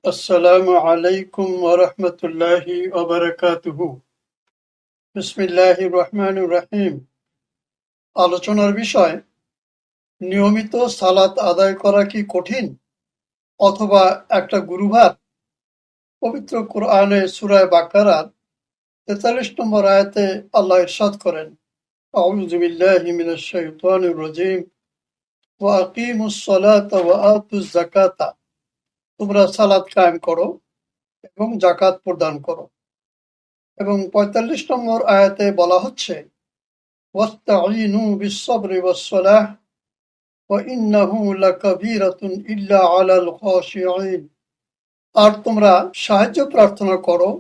আসসালামু আলাইকুম ওয়া রাহমাতুল্লাহি ওয়া বারাকাতুহু। বিসমিল্লাহির রহমানির রহিম। আলোচনার বিষয়, নিয়মিত সালাত আদায় করা কি কঠিন অথবা একটা গুরুভার? পবিত্র কোরআনে সূরা বাকারার ৪৩ নম্বর আয়াতে আল্লাহ ইরশাদ করেন, আউযু বিল্লাহি মিনাশ শাইতানির রাজীম, ওয়া আকিমুস সালাতা ওয়া আতুজ যাকাতা। তোমরা সালাত কায়েম করো এবং যাকাত প্রদান করো। এবং ৪৫ নম্বর আয়াতে বলা হচ্ছে, واستعينوا بالصبر والصلاة وإنه لكبيرة إلا على الخاشعين। আর তোমরা সাহায্য প্রার্থনা করো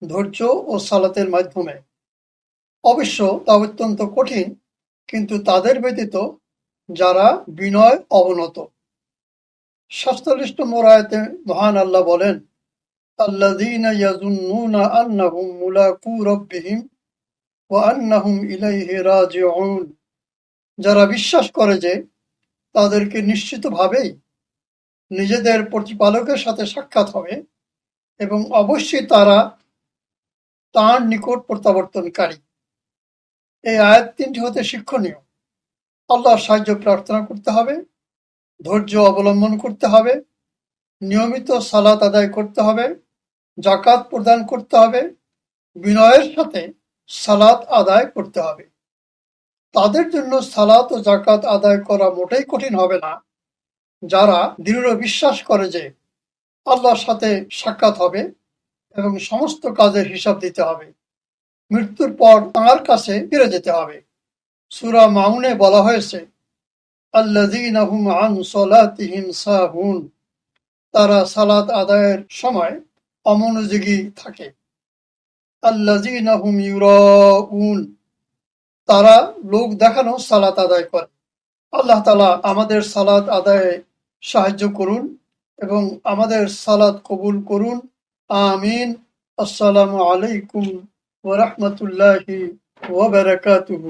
ধৈর্য ও সালাতের মাধ্যমে, অবশ্য তা অত্যন্ত কঠিন কিন্তু তাদের ব্যতীত যারা বিনয় অবনত। ৪৭ নম্বর আয়াতে মহান আল্লাহ বলেন, আল্লাযীনা ইয়াযুন্নুনা আন্নাহুম মুলাকু রাব্বিহিম ওয়া আন্নাহুম ইলাইহি রাজিউন। যারা বিশ্বাস করে যে তাদেরকে নিশ্চিতভাবেই নিজেদের প্রতিপালকের সাথে সাক্ষাৎ হবে এবং অবশ্যই তারা তাঁর নিকট প্রত্যাবর্তনকারী। এই আয়াত তিনটি হতে শিক্ষণীয়। আল্লাহর সাহায্য প্রার্থনা করতে হবে, ধৈর্য অবলম্বন করতে হবে, নিয়মিত সালাত আদায় করতে হবে, যাকাত প্রদান করতে হবে, বিনয়ের সাথে সালাত আদায় করতে হবে। তাদের জন্য সালাত ও যাকাত আদায় করা মোটেই কঠিন হবে না যারা দৃঢ় বিশ্বাস করে যে আল্লাহর সাথে সাক্ষাৎ হবে এবং সমস্ত কাজের হিসাব দিতে হবে, মৃত্যুর পর তাঁর কাছে ফিরে যেতে হবে। সূরা মাউনে বলা হয়েছে, আল্লাযীনা হুম আন সলাতিহিম সাহুন। তারা সালাত আদায়ের সময় অমনোযোগী থাকে। আল্লাযীনা হুম ইউরাউন। তারা লোক দেখানো সালাত আদায় করে। আল্লাহ তাআলা আমাদের সালাত আদায়ে সাহায্য করুন এবং আমাদের সালাত কবুল করুন। আমিন। আসসালামু আলাইকুম ওয়া রাহমাতুল্লাহি ওয়া বারাকাতুহু।